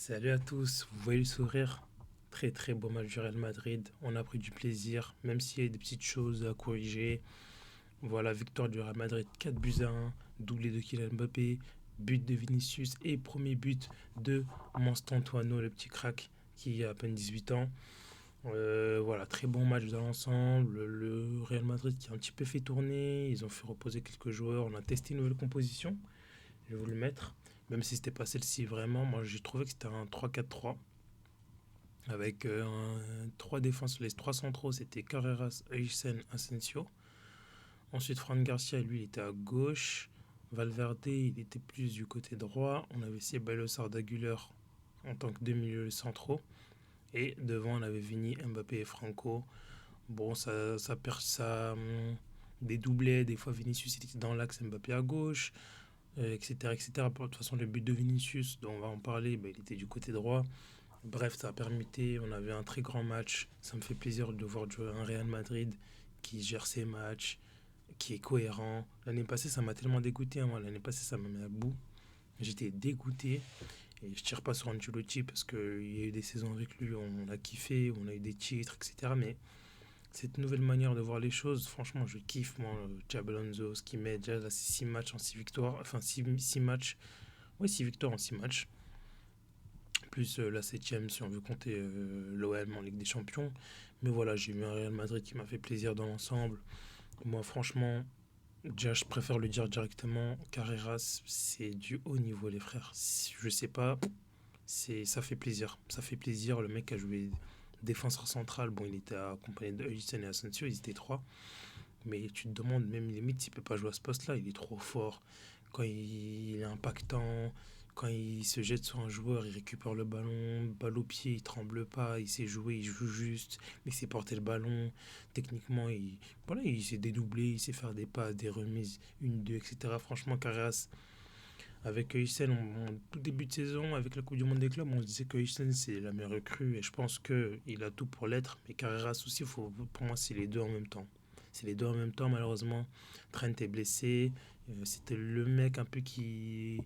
Salut à tous, vous voyez le sourire? Très très beau match du Real Madrid, on a pris du plaisir, même s'il y a des petites choses à corriger. Voilà, victoire du Real Madrid 4 buts à 1, doublé de Kylian Mbappé, but de Vinicius et premier but de Monstre Antoine, le petit crack qui a à peine 18 ans. Voilà, très bon match dans l'ensemble. Le Real Madrid qui a un petit peu fait tourner, ils ont fait reposer quelques joueurs, on a testé une nouvelle composition, je vais vous le mettre. Même si c'était pas celle-ci vraiment, moi j'ai trouvé que c'était un 3-4-3 avec trois défenses, les trois centraux, c'était Carreras, Aysen, Asensio. Ensuite, Fran Garcia, lui, il était à gauche. Valverde, il était plus du côté droit. On avait Ceballos, Arda Güler en tant que deux milieux centraux. Et devant, on avait Vini, Mbappé et Franco. Bon, des doublets. Des fois, Vinicius, il était dans l'axe, Mbappé à gauche, etc., etc. De toute façon, le but de Vinicius, dont on va en parler, bah, il était du côté droit. Bref, ça a permis, on avait un très grand match. Ça me fait plaisir de voir jouer un Real Madrid qui gère ses matchs, qui est cohérent. L'année passée, ça m'a tellement dégoûté, hein. Moi, l'année passée, ça m'a mis à bout. J'étais dégoûté. Et je tire pas sur Ancelotti parce qu'il y a eu des saisons avec lui, on a kiffé, on a eu des titres, etc. Mais cette nouvelle manière de voir les choses, franchement, je kiffe, moi, Xabi Alonso, ce qu'il met déjà là, c'est 6 matchs en 6 victoires. Enfin, six matchs. Oui, 6 victoires en 6 matchs. Plus la septième si on veut compter l'OM en Ligue des Champions. Mais voilà, j'ai eu un Real Madrid qui m'a fait plaisir dans l'ensemble. Moi, franchement, déjà, je préfère le dire directement, Carreras, c'est du haut niveau, les frères. Je sais pas, ça fait plaisir. Ça fait plaisir. Le mec a joué défenseur central. Bon, il était accompagné de Hudson et Asensio, ils étaient trois. Mais tu te demandes même limite s'il peut pas jouer à ce poste-là. Il est trop fort. Quand il est impactant, quand il se jette sur un joueur, il récupère le ballon, balle au pied, il tremble pas, il sait jouer, il joue juste, il sait porter le ballon. Techniquement, voilà, il sait dédoubler, il sait faire des passes, des remises, une, deux, etc. Franchement, Carras, avec Hysel, tout début de saison, avec la Coupe du Monde des clubs, on se disait que Hysel c'est la meilleure recrue et je pense qu'il a tout pour l'être. Mais Carreras aussi, pour moi, c'est les deux en même temps. C'est les deux en même temps, malheureusement. Trent est blessé. C'était le mec un peu qui.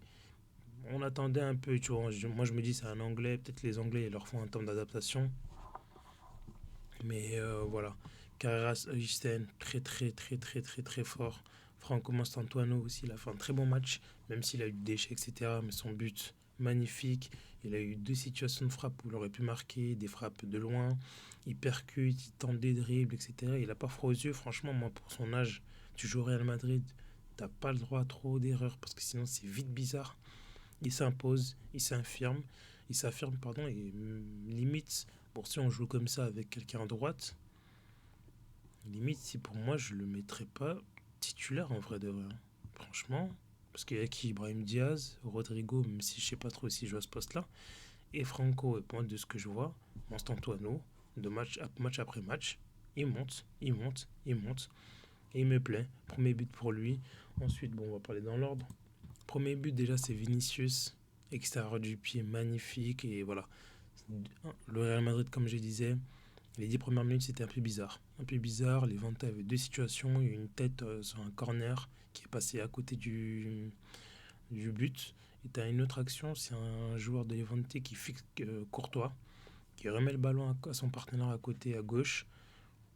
On attendait un peu, tu vois. Moi, je me dis, c'est un Anglais. Peut-être les Anglais, ils leur font un temps d'adaptation. Mais voilà. Carreras, Hysel, très, très, très, très, très, très fort. Franco Mastantuono aussi, il a fait un très bon match, même s'il a eu des déchets, etc. Mais son but, magnifique. Il a eu deux situations de frappe où il aurait pu marquer, des frappes de loin. Il percute, il tente des dribbles, etc. Il a pas froid aux yeux. Franchement, moi, pour son âge, tu joues au Real Madrid, t'as pas le droit à trop d'erreurs parce que sinon, c'est vite bizarre. Il s'impose, il s'affirme, pardon, et limite, pour si on joue comme ça avec quelqu'un à droite, limite, si pour moi, je le mettrais pas titulaire en vrai de vrai. Franchement, parce qu'il y a qui Ibrahim Diaz, Rodrigo, même si je sais pas trop s'il joue à ce poste-là, et Franco, et moi, de ce que je vois, Antoine, de match après match, il monte, il monte, il monte, et il me plaît. Premier but pour lui. Ensuite, bon, on va parler dans l'ordre. Premier but, déjà, c'est Vinicius, extérieur du pied, magnifique, et voilà. Le Real Madrid, comme je disais, les 10 premières minutes, c'était un peu bizarre. Un peu bizarre. Levante avait deux situations. Il y a eu une tête sur un corner qui est passé à côté du but. Et tu as une autre action, c'est un joueur de Levante qui fixe Courtois, qui remet le ballon à son partenaire à côté, à gauche.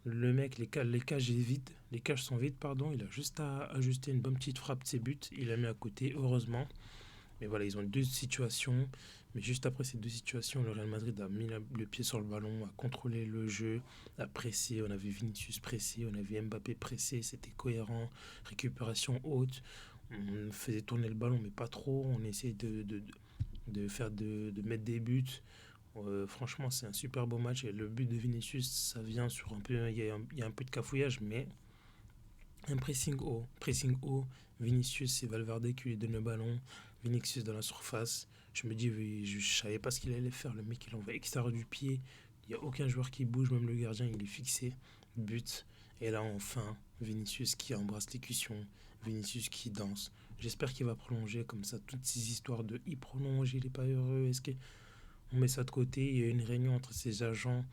Le mec, les cages est vide, les cages sont vides, pardon. Il a juste à ajuster une bonne petite frappe de ses buts. Il l'a mis à côté, heureusement. Mais voilà, ils ont deux situations. Mais juste après ces deux situations, le Real Madrid a mis le pied sur le ballon, a contrôlé le jeu, a pressé. On avait Vinicius pressé, on avait Mbappé pressé, c'était cohérent. Récupération haute, on faisait tourner le ballon, mais pas trop. On essayait de mettre des buts. Franchement, c'est un super beau match. Et le but de Vinicius, ça vient sur un peu. Il y a un peu de cafouillage, mais un pressing haut. Pressing haut. Vinicius, c'est Valverde qui lui donne le ballon. Vinicius dans la surface. Je me dis, je savais pas ce qu'il allait faire. Le mec, il envoie extérieur du pied. Il n'y a aucun joueur qui bouge, même le gardien, il est fixé. But. Et là, enfin, Vinicius qui embrasse l'écution. Vinicius qui danse. J'espère qu'il va prolonger comme ça. Toutes ces histoires de il prolonge, il n'est pas heureux. Est-ce qu'on met ça de côté? Il y a eu une réunion entre ses agents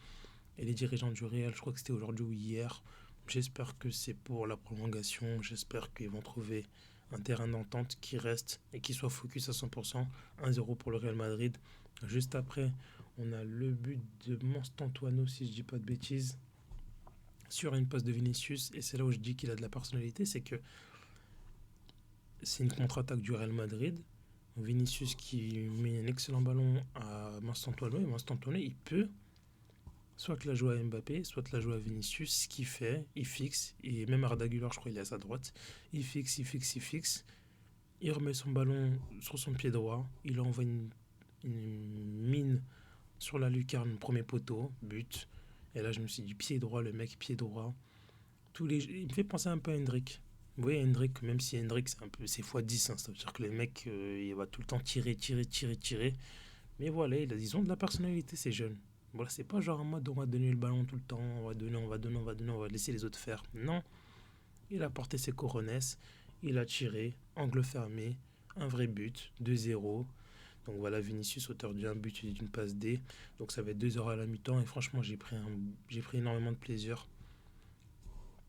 et les dirigeants du Real. Je crois que c'était aujourd'hui ou hier. J'espère que c'est pour la prolongation. J'espère qu'ils vont trouver un terrain d'entente qui reste et qui soit focus à 100%. 1-0 pour le Real Madrid. Juste après, on a le but de Antoine, si je dis pas de bêtises, sur une passe de Vinicius. Et c'est là où je dis qu'il a de la personnalité, c'est que c'est une contre-attaque du Real Madrid. Vinicius qui met un excellent ballon à Antoine, et Antoine, il peut soit la jouer à Mbappé, soit la jouer à Vinicius. Ce qu'il fait, il fixe, et même Arda Güler, je crois, il est à sa droite. Il fixe. Il remet son ballon sur son pied droit. Il envoie une mine sur la lucarne, premier poteau, but. Et là, je me suis dit, pied droit, le mec, pied droit. Il me fait penser un peu à Hendrick. Vous voyez, Hendrick, même si Hendrick, c'est un peu, c'est x10, hein, ça veut dire que le mec, il va tout le temps tirer. Mais voilà, ils ont de la personnalité, ces jeunes. Voilà, c'est pas genre en mode on va donner le ballon tout le temps, on va laisser les autres faire. Non, il a porté ses coronesses, il a tiré, angle fermé, un vrai but, 2-0. Donc voilà, Vinicius, auteur d'un but et d'une passe D. Donc ça va être 2 heures à la mi-temps et franchement, j'ai pris énormément de plaisir.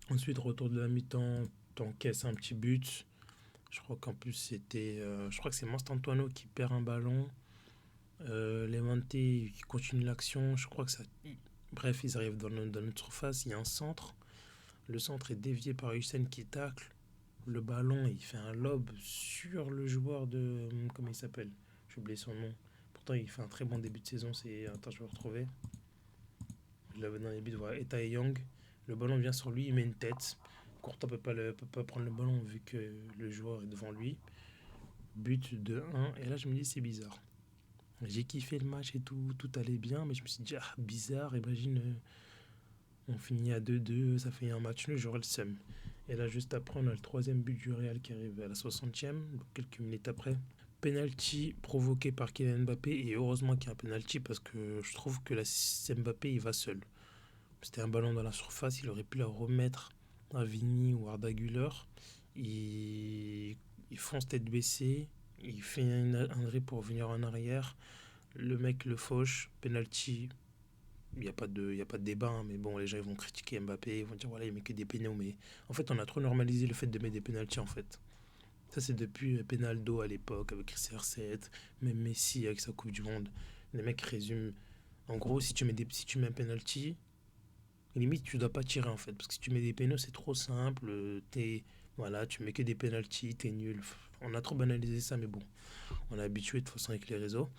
Ensuite, retour de la mi-temps, t'encaisses un petit but. Je crois qu'en plus, je crois que c'est Antoine qui perd un ballon. Levante qui continue l'action. Je crois que ça. Bref, ils arrivent dans notre surface. Il y a un centre. Le centre est dévié par Hussein qui tacle. Le ballon, il fait un lob sur le joueur de. Comment il s'appelle? J'ai oublié son nom. Pourtant, il fait un très bon début de saison. Attends, je vais le retrouver. Je l'avais dans les buts. Voilà, Eta Young. Le ballon vient sur lui, il met une tête. Courtois peut pas prendre le ballon vu que le joueur est devant lui. But de 1. Et là, je me dis, c'est bizarre. J'ai kiffé le match et tout allait bien, mais je me suis dit, ah, bizarre, imagine, on finit à 2-2, ça fait un match nul, j'aurais le seum. Et là, juste après, on a le troisième but du Real qui arrive à la 60e, donc quelques minutes après. Penalty provoqué par Kylian Mbappé, et heureusement qu'il y a un penalty parce que je trouve que Mbappé, il va seul. C'était un ballon dans la surface, il aurait pu la remettre à Vini ou Arda Güler. Il fonce tête baissée, il fait un dribble pour venir en arrière. Le mec le fauche, penalty. Il n'y a pas de débat, hein, mais bon, les gens ils vont critiquer Mbappé, ils vont dire voilà, il met que des pénaux. Mais en fait, on a trop normalisé le fait de mettre des pénaltys en fait. Ça, c'est depuis Penaldo à l'époque, avec CR7, même Messi avec sa Coupe du Monde. Les mecs résument. En gros, si tu mets un penalty, limite, tu dois pas tirer en fait. Parce que si tu mets des pénaux, c'est trop simple. Voilà, tu mets que des penaltys, t'es nul. On a trop banalisé ça, mais bon, on est habitué de toute façon avec les réseaux.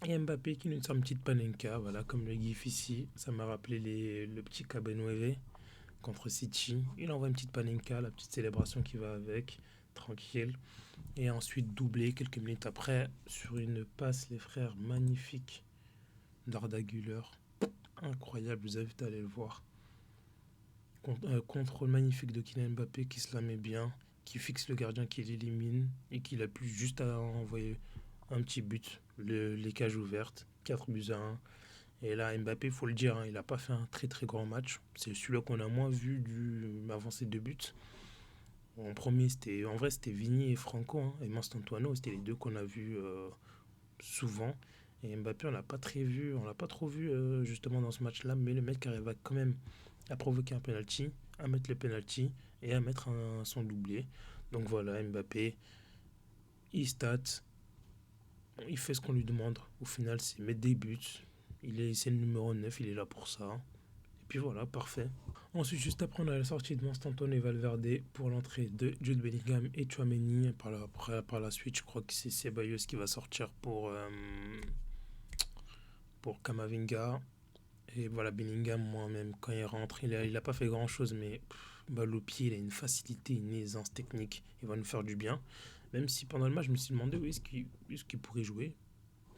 Et Mbappé qui nous sort une petite panenka, voilà, comme le gif ici. Ça m'a rappelé le petit Cabernet contre City. Il envoie une petite panenka, la petite célébration qui va avec, tranquille. Et ensuite doublé quelques minutes après sur une passe, les frères, magnifique d'Arda Güler. Incroyable, vous avez aller le voir. Contrôle magnifique de Kylian Mbappé qui se la met bien, qui fixe le gardien, qui l'élimine et qui a plus juste à envoyer un petit but, les cages ouvertes, 4 buts à 1. Et là, Mbappé, il faut le dire, hein, il n'a pas fait un très très grand match. C'est celui-là qu'on a moins vu avant ses deux buts. En vrai, c'était Vini et Franco, hein, et Antoine, c'était les deux qu'on a vus souvent. Et Mbappé, on l'a pas trop vu justement dans ce match-là, mais le mec arrive quand même à provoquer un penalty, à mettre le penalty et à mettre son doublé. Donc voilà, Mbappé, il stat, il fait ce qu'on lui demande. Au final, c'est mettre des buts. C'est le numéro 9, il est là pour ça. Et puis voilà, parfait. Ensuite, juste après, on a la sortie de Antoine et Valverde pour l'entrée de Jude Bellingham et Tchouaméni. Par la suite, je crois que c'est Ceballos qui va sortir pour Kamavinga. Et voilà, Bellingham, moi-même, quand il rentre, il a pas fait grand-chose, mais balle au pied, il a une facilité, une aisance technique. Il va nous faire du bien. Même si pendant le match, je me suis demandé où est-ce qu'il pourrait jouer.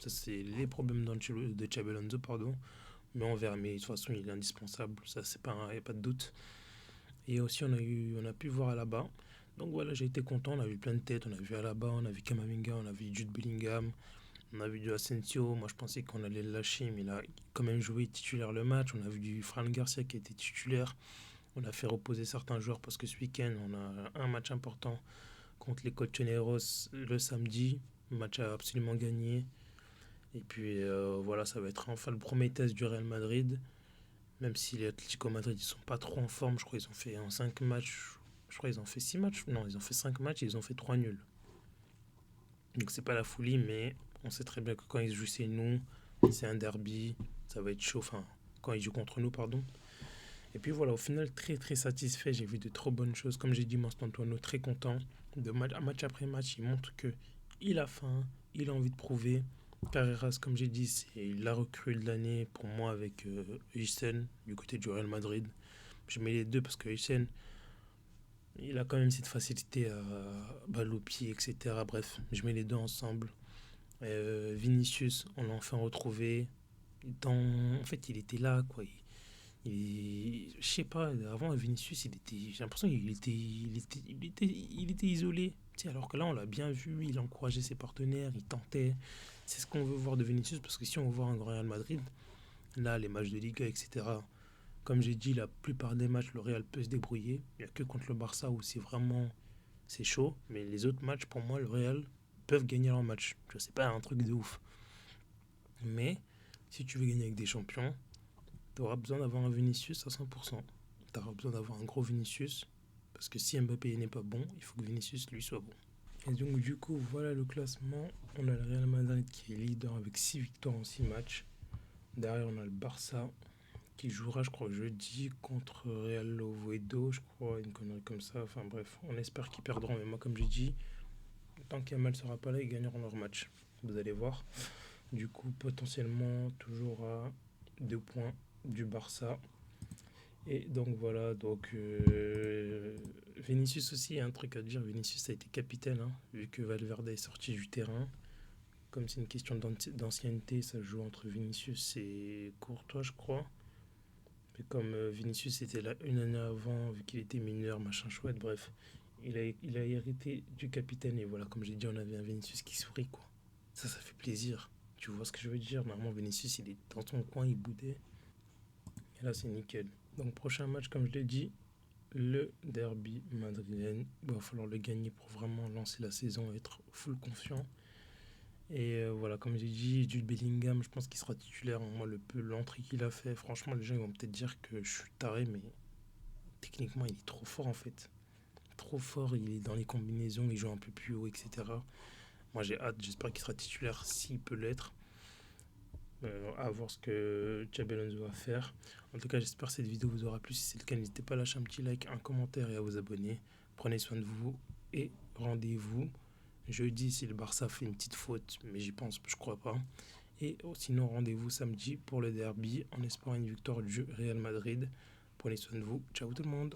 Ça, c'est les problèmes de Xabi Alonso, pardon. Mais on verra. Mais de toute façon, il est indispensable. Ça, il n'y a pas de doute. Et aussi, on a pu voir Alaba. Donc voilà, j'ai été content. On a vu plein de têtes. On a vu Alaba, on a vu Kamavinga, on a vu Jude Bellingham. On a vu du Asensio. Moi, je pensais qu'on allait le lâcher, mais il a quand même joué titulaire le match. On a vu du Fran Garcia qui était titulaire. On a fait reposer certains joueurs parce que ce week-end, on a un match important contre les Colchoneros le samedi. Match à absolument gagner. Et puis voilà, ça va être enfin le premier test du Real Madrid. Même si les Atlético Madrid ils sont pas trop en forme, je crois qu'ils ont fait en 5 matchs Je crois qu'ils ont fait 6 matchs. Non, ils ont fait 5 matchs et ils ont fait 3 nuls. Donc c'est pas la folie, mais on sait très bien que quand ils jouent chez nous, c'est un derby, ça va être chaud. Enfin, quand ils jouent contre nous, pardon. Et puis voilà, au final, très très satisfait. J'ai vu de trop bonnes choses. Comme j'ai dit, Antoine, très content. Match après match, il montre que il a faim, il a envie de prouver. Carreras, comme j'ai dit, c'est la recrue de l'année pour moi avec Hysén du côté du Real Madrid. Je mets les deux parce que Hysén, il a quand même cette facilité à balle au pied, etc. Bref, je mets les deux ensemble. Vinicius, on l'a enfin retrouvé. En fait, il était là, quoi. Je sais pas, avant Vinicius, j'ai l'impression qu'il était isolé. Tu sais, alors que là, on l'a bien vu, il encourageait ses partenaires, il tentait. C'est ce qu'on veut voir de Vinicius, parce que si on veut voir un grand Real Madrid, là, les matchs de Liga, etc., comme j'ai dit, la plupart des matchs, le Real peut se débrouiller. Il n'y a que contre le Barça où c'est chaud. Mais les autres matchs, pour moi, le Real peuvent gagner leur match. Je sais pas, un truc de ouf. Mais si tu veux gagner avec des champions, tu auras besoin d'avoir un Vinicius à 100%. Tu auras besoin d'avoir un gros Vinicius. Parce que si Mbappé n'est pas bon, il faut que Vinicius lui soit bon. Et donc du coup, voilà le classement. On a le Real Madrid qui est leader avec 6 victoires en 6 matchs. Derrière, on a le Barça qui jouera, je crois, jeudi contre Real Oviedo, je crois, une connerie comme ça. Enfin bref, on espère qu'ils perdront. Mais moi, comme j'ai dit, tant qu'Yamal ne sera pas là, ils gagneront leur match. Vous allez voir. Du coup, potentiellement, toujours à 2 points du Barça. Et donc voilà, Vinicius aussi, il y a un truc à dire. Vinicius a été capitaine, hein, vu que Valverde est sorti du terrain. Comme c'est une question d'ancienneté, ça joue entre Vinicius et Courtois, je crois. Mais comme Vinicius était là une année avant, vu qu'il était mineur, machin chouette, bref, il a hérité du capitaine. Et voilà, comme j'ai dit, on avait un Vinicius qui sourit, quoi. Ça fait plaisir. Tu vois ce que je veux dire? Normalement, Vinicius, il est dans son coin, il boudait. Et là, c'est nickel. Donc, prochain match, comme je l'ai dit, le derby madrilène. Il va falloir le gagner pour vraiment lancer la saison et être full confiant. Et voilà, comme j'ai dit, Jude Bellingham, je pense qu'il sera titulaire. Moi, l'entrée qu'il a fait, franchement, les gens ils vont peut-être dire que je suis taré, mais techniquement, il est trop fort en fait. Trop fort, il est dans les combinaisons, il joue un peu plus haut, etc. Moi, j'ai hâte, j'espère qu'il sera titulaire s'il peut l'être. À voir ce que Xabi Alonso va faire. En tout cas, j'espère que cette vidéo vous aura plu. Si c'est le cas, n'hésitez pas à lâcher un petit like, un commentaire et à vous abonner. Prenez soin de vous et rendez-vous jeudi si le Barça fait une petite faute, mais j'y pense, je crois pas. Et sinon, rendez-vous samedi pour le derby en espérant une victoire du Real Madrid. Prenez soin de vous. Ciao tout le monde.